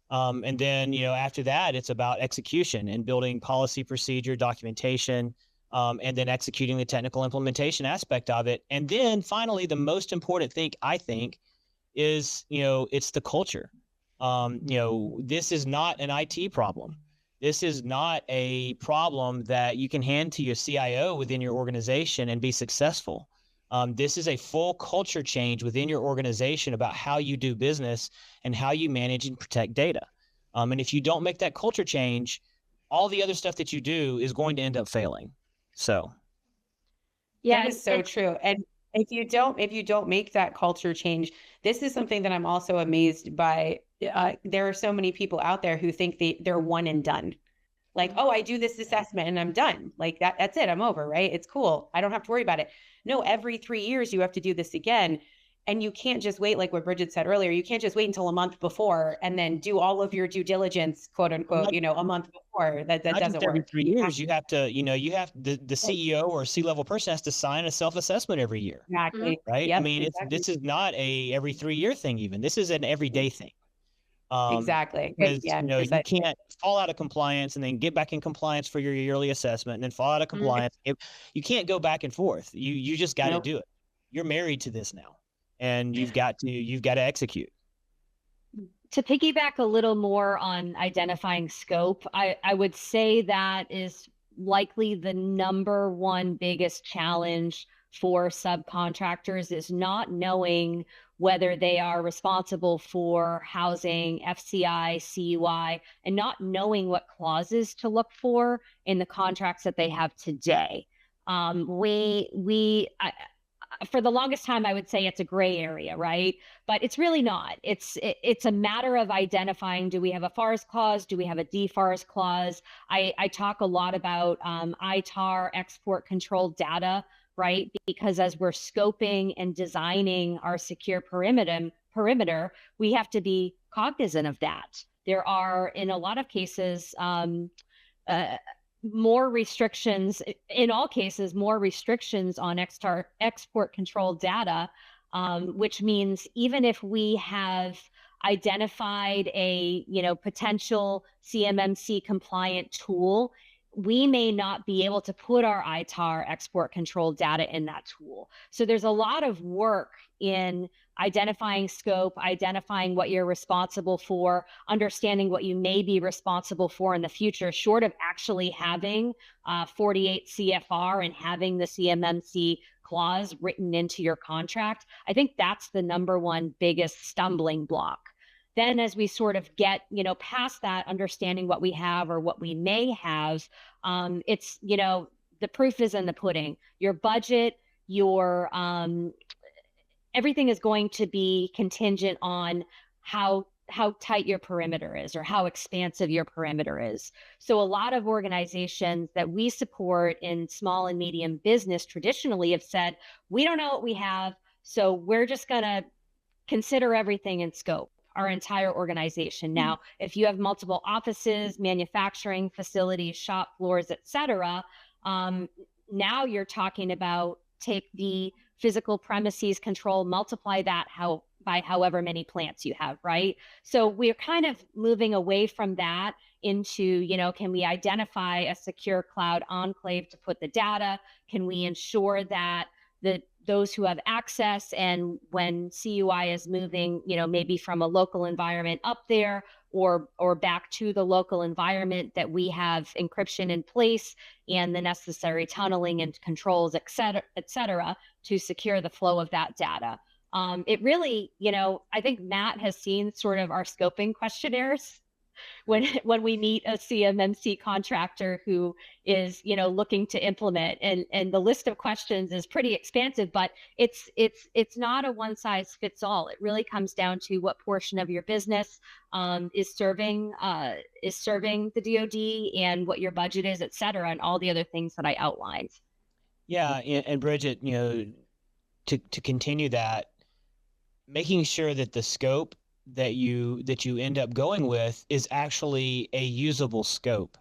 And then, after that, it's about execution and building policy, procedure, documentation, and then executing the technical implementation aspect of it. And then finally, the most important thing, I think, is, it's the culture. This is not an IT problem. This is not a problem that you can hand to your CIO within your organization and be successful. This is a full culture change within your organization about how you do business and how you manage and protect data. And if you don't make that culture change, all the other stuff that you do is going to end up failing. So, yeah, that is so true. And if you don't make that culture change, this is something that I'm also amazed by. There are so many people out there who think they're one and done. Like, oh, I do this assessment and I'm done. Like that's it. I'm over, right? It's cool. I don't have to worry about it. No, every 3 years you have to do this again. And you can't just wait, like what Bridget said earlier, you can't just wait until a month before and then do all of your due diligence, quote unquote, a month before. That doesn't work. Every 3 years, you have to, the CEO or C-level person has to sign a self-assessment every year. Exactly. Right? Yep, I mean, this is not a every 3 year thing even. This is an everyday thing. Exactly. Because, you can't fall out of compliance and then get back in compliance for your yearly assessment and then fall out of compliance. You can't go back and forth. You just got to do it. You're married to this now, and you've got to execute. To piggyback a little more on identifying scope, I would say that is likely the number one biggest challenge for subcontractors is not knowing whether they are responsible for housing, FCI, CUI, and not knowing what clauses to look for in the contracts that they have today. For the longest time, I would say it's a gray area, right? But it's really not. It's a matter of identifying, do we have a FARS clause? Do we have a DFARS clause? I talk a lot about ITAR, export controlled data, right? Because as we're scoping and designing our secure perimeter, we have to be cognizant of that. There are, in a lot of cases, more restrictions, in all cases, more restrictions on export control data, which means even if we have identified a potential CMMC compliant tool, we may not be able to put our ITAR export control data in that tool. So there's a lot of work in identifying scope, identifying what you're responsible for, understanding what you may be responsible for in the future, short of actually having 48 CFR and having the CMMC clause written into your contract. I think that's the number one biggest stumbling block. Then as we sort of get, past that, understanding what we have or what we may have, it's, the proof is in the pudding. Your budget, your everything is going to be contingent on how tight your perimeter is or how expansive your perimeter is. So a lot of organizations that we support in small and medium business traditionally have said, we don't know what we have, so we're just going to consider everything in scope, our entire organization. Now, if you have multiple offices, manufacturing facilities, shop floors, et cetera, now you're talking about take the physical premises control, multiply that by however many plants you have, right? So we're kind of moving away from that into, can we identify a secure cloud enclave to put the data? Can we ensure that those who have access, and when CUI is moving, maybe from a local environment up there or back to the local environment, that we have encryption in place and the necessary tunneling and controls, et cetera, to secure the flow of that data. It really, I think Matt has seen sort of our scoping questionnaires when we meet a CMMC contractor who is, looking to implement, and the list of questions is pretty expansive, but it's not a one size fits all. It really comes down to what portion of your business is serving the DoD, and what your budget is, et cetera, and all the other things that I outlined. Yeah, and Bridget, to continue that, making sure that the scope that you end up going with is actually a usable scope.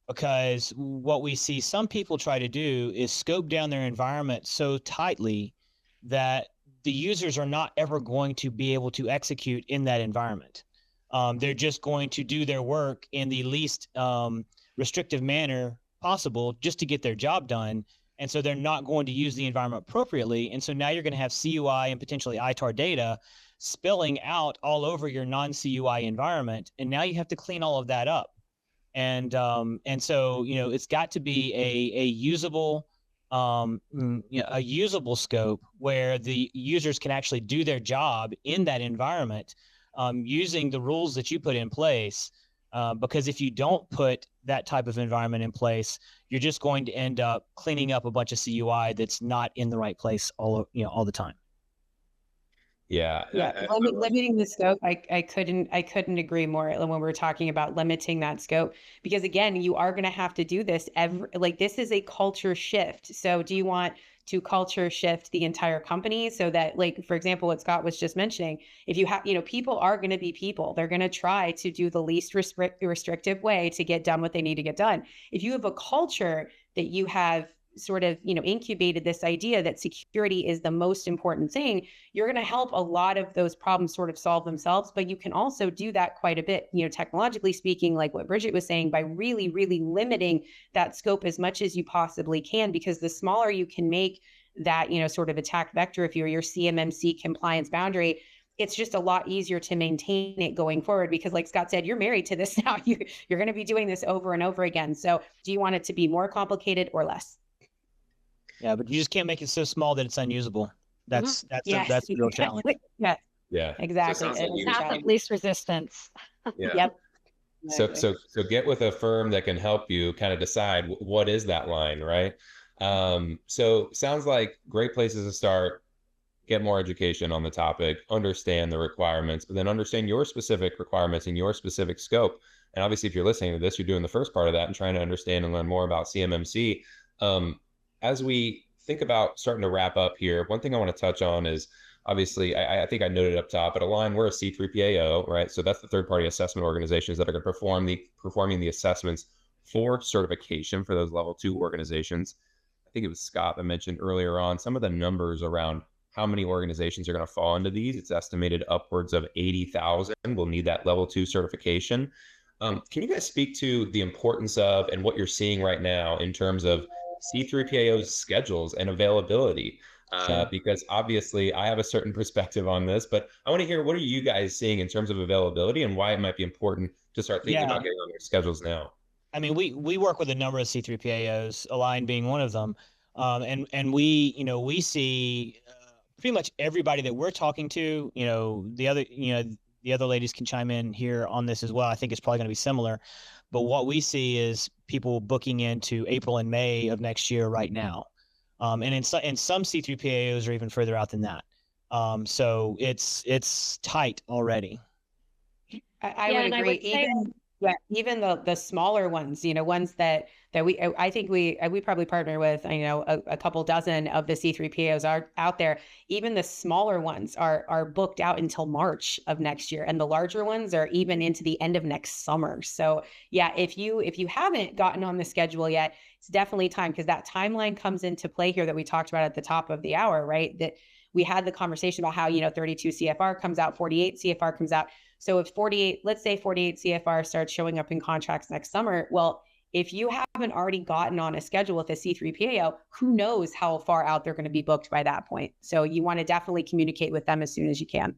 Because what we see some people try to do is scope down their environment so tightly that the users are not ever going to be able to execute in that environment. They're just going to do their work in the least restrictive manner possible just to get their job done. And so they're not going to use the environment appropriately. And so now you're going to have CUI and potentially ITAR data spilling out all over your non-CUI environment. And now you have to clean all of that up. And so, it's got to be a usable, a usable scope where the users can actually do their job in that environment, using the rules that you put in place. Because if you don't put that type of environment in place, you're just going to end up cleaning up a bunch of CUI that's not in the right place all the time. Yeah. Limiting the scope, I couldn't agree more when we're talking about limiting that scope, because again, you are going to have to do this this is a culture shift. So do you want to culture shift the entire company so that, for example, what Scott was just mentioning, if you have, people are going to be people, they're going to try to do the least restrictive way to get done what they need to get done. If you have a culture that you have sort of, incubated this idea that security is the most important thing, you're going to help a lot of those problems sort of solve themselves. But you can also do that quite a bit, technologically speaking, like what Bridget was saying, by really, really limiting that scope as much as you possibly can, because the smaller you can make that, sort of attack vector, if you're your CMMC compliance boundary, it's just a lot easier to maintain it going forward, because like Scott said, you're married to this now. You're going to be doing this over and over again. So do you want it to be more complicated or less? Yeah, but you just can't make it so small that it's unusable. That's yes, the real challenge. Yeah, exactly. So Path of least resistance. Yeah. Yep. So get with a firm that can help you kind of decide what is that line, right? So sounds like great places to start. Get more education on the topic, understand the requirements, but then understand your specific requirements and your specific scope. And obviously, if you're listening to this, you're doing the first part of that and trying to understand and learn more about CMMC. As we think about starting to wrap up here, one thing I want to touch on is, obviously, I think I noted up top, at A-LIGN, we're a C3PAO, right? So that's the third-party assessment organizations that are going to performing the assessments for certification for those level 2 organizations. I think it was Scott that mentioned earlier on some of the numbers around how many organizations are going to fall into these. It's estimated upwards of 80,000 will need that level 2 certification. Can you guys speak to the importance of and what you're seeing right now in terms of C3PAO's schedules and availability? Sure. Because obviously I have a certain perspective on this, but I want to hear, what are you guys seeing in terms of availability and why it might be important to start thinking about getting on their schedules now? I mean, we work with a number of C3PAOs, A-LIGN being one of them. And we see pretty much everybody that we're talking to, the other ladies can chime in here on this as well. I think it's probably going to be similar. But what we see is people booking into April and May of next year right now. And in some C3PAOs are even further out than that. So it's tight already. I would agree. Even the smaller ones, ones that I think we probably partner with, a couple dozen of the C3PAOs are out there. Even the smaller ones are booked out until March of next year, and the larger ones are even into the end of next summer. So yeah, if you haven't gotten on the schedule yet, it's definitely time, because that timeline comes into play here that we talked about at the top of the hour, right? That we had the conversation about how, 32 CFR comes out, 48 CFR comes out. So if let's say 48 CFR starts showing up in contracts next summer, well, if you haven't already gotten on a schedule with a C3PAO, who knows how far out they're going to be booked by that point. So you want to definitely communicate with them as soon as you can.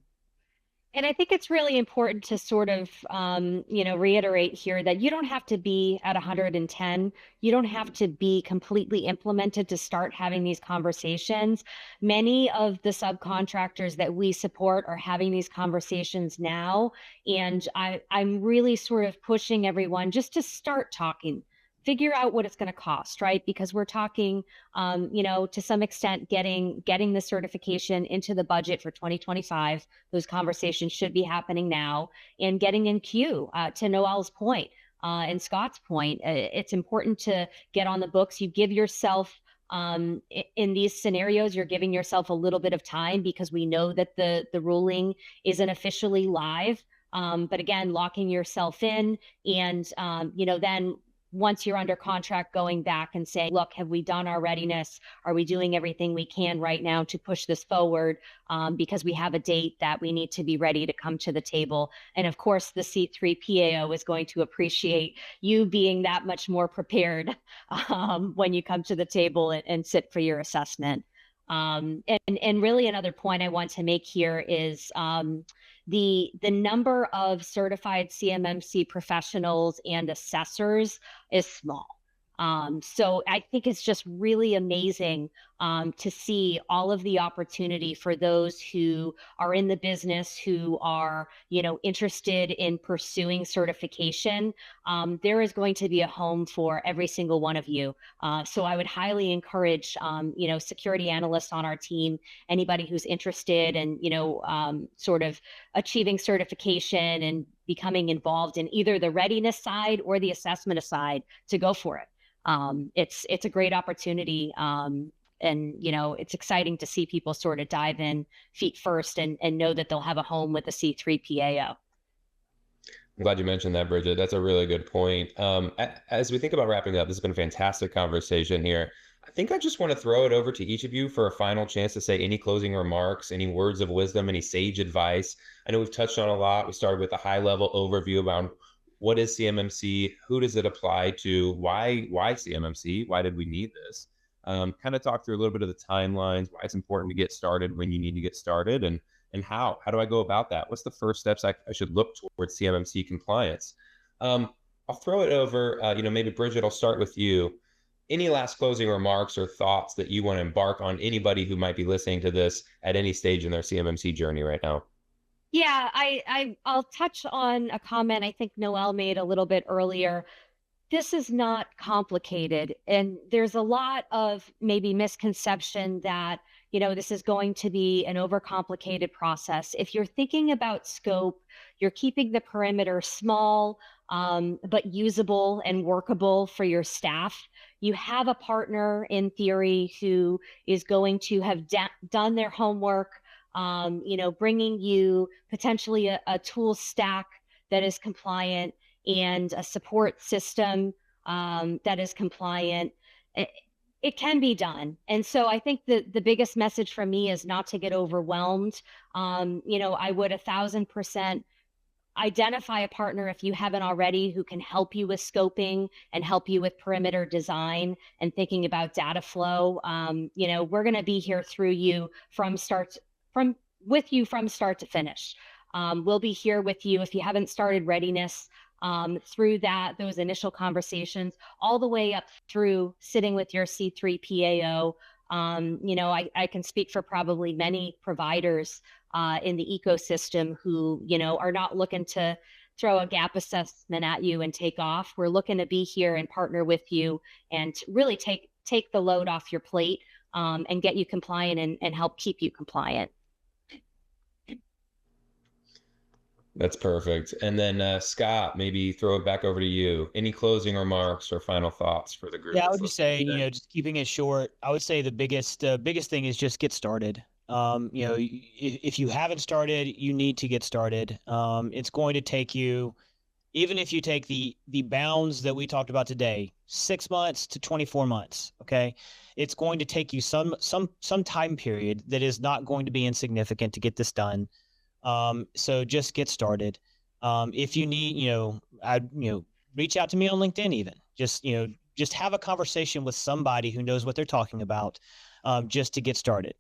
And I think it's really important to sort of, reiterate here that you don't have to be at 110. You don't have to be completely implemented to start having these conversations. Many of the subcontractors that we support are having these conversations now. And I'm really sort of pushing everyone just to start talking. Figure out what it's going to cost, right? Because we're talking, to some extent, getting the certification into the budget for 2025. Those conversations should be happening now, and getting in queue. To Noel's point and Scott's point, it's important to get on the books. You give yourself, in these scenarios, you're giving yourself a little bit of time because we know that the ruling isn't officially live. But again, locking yourself in, and then once you're under contract, going back and saying, look, have we done our readiness? Are we doing everything we can right now to push this forward? Because we have a date that we need to be ready to come to the table. And of course, the C3PAO is going to appreciate you being that much more prepared when you come to the table and sit for your assessment. And really another point I want to make here is the number of certified CMMC professionals and assessors is small. So I think it's just really amazing to see all of the opportunity for those who are in the business, who are, interested in pursuing certification. There is going to be a home for every single one of you. So I would highly encourage, security analysts on our team, anybody who's interested in, sort of achieving certification and becoming involved in either the readiness side or the assessment side, to go for it. It's a great opportunity. And, it's exciting to see people sort of dive in feet first and know that they'll have a home with a C3PAO. I'm glad you mentioned that, Bridget. That's a really good point. As we think about wrapping up, this has been a fantastic conversation here. I think I just want to throw it over to each of you for a final chance to say any closing remarks, any words of wisdom, any sage advice. I know we've touched on a lot. We started with a high-level overview about what is CMMC, who does it apply to, why CMMC, why did we need this? Kind of talk through a little bit of the timelines, why it's important to get started when you need to get started, and how do I go about that? What's the first steps I should look towards CMMC compliance? I'll throw it over, maybe Bridget, I'll start with you. Any last closing remarks or thoughts that you want to embark on anybody who might be listening to this at any stage in their CMMC journey right now? Yeah, I'll touch on a comment I think Noel made a little bit earlier. This is not complicated, and there's a lot of maybe misconception that, this is going to be an overcomplicated process. If you're thinking about scope, you're keeping the perimeter small, but usable and workable for your staff. You have a partner in theory who is going to have done their homework, bringing you potentially a tool stack that is compliant and a support system that is compliant. It can be done. And so I think that the biggest message from me is not to get overwhelmed. I would 1,000% identify a partner if you haven't already who can help you with scoping and help you with perimeter design and thinking about data flow. We're going to be here with you from start to finish. We'll be here with you if you haven't started readiness through those initial conversations, all the way up through sitting with your C3PAO. I can speak for probably many providers in the ecosystem who, are not looking to throw a gap assessment at you and take off. We're looking to be here and partner with you and really take the load off your plate and get you compliant and help keep you compliant. That's perfect. And then Scott, maybe throw it back over to you. Any closing remarks or final thoughts for the group? Yeah, I would just say, just keeping it short, I would say the biggest thing is just get started. If you haven't started, you need to get started. It's going to take you, even if you take the bounds that we talked about today, 6 months to 24 months, okay, it's going to take you some time period that is not going to be insignificant to get this done. So just get started. If you need, reach out to me on LinkedIn. Even just have a conversation with somebody who knows what they're talking about, just to get started.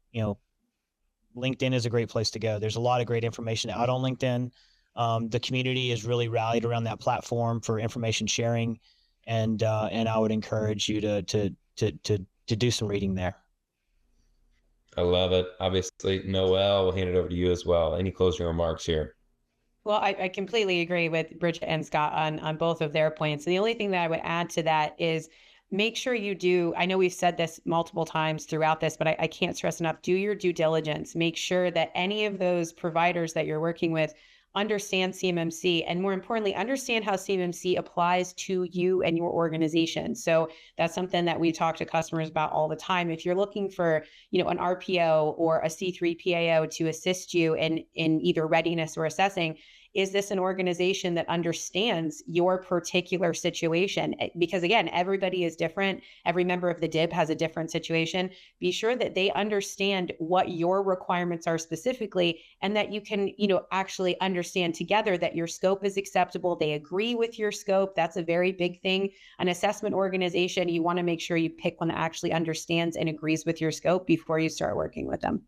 LinkedIn is a great place to go. There's a lot of great information out on LinkedIn. The community is really rallied around that platform for information sharing, and I would encourage you to do some reading there. I love it. Obviously, Noel, we'll hand it over to you as well. Any closing remarks here? Well, I completely agree with Bridget and Scott on both of their points. And the only thing that I would add to that is make sure you do, I know we've said this multiple times throughout this, but I can't stress enough, do your due diligence. Make sure that any of those providers that you're working with understand CMMC, and more importantly, understand how CMMC applies to you and your organization. So that's something that we talk to customers about all the time. If you're looking for, an RPO or a C3 PAO to assist you in either readiness or assessing, is this an organization that understands your particular situation? Because again, everybody is different. Every member of the DIB has a different situation. Be sure that they understand what your requirements are specifically, and that you can, actually understand together that your scope is acceptable. They agree with your scope. That's a very big thing. An assessment organization, you want to make sure you pick one that actually understands and agrees with your scope before you start working with them.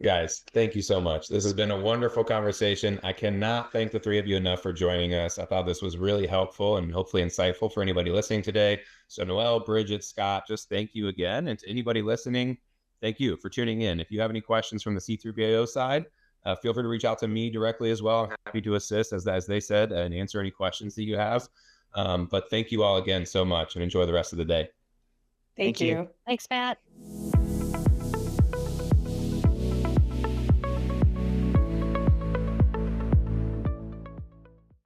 Guys, thank you so much. This has been a wonderful conversation. I cannot thank the three of you enough for joining us. I thought this was really helpful and hopefully insightful for anybody listening today. So Noel, Bridget, Scott, just thank you again. And to anybody listening, thank you for tuning in. If you have any questions from the C3PAO side, feel free to reach out to me directly as well. I'm happy to assist, as they said, and answer any questions that you have. But thank you all again so much, and enjoy the rest of the day. Thank you. Thanks, Matt.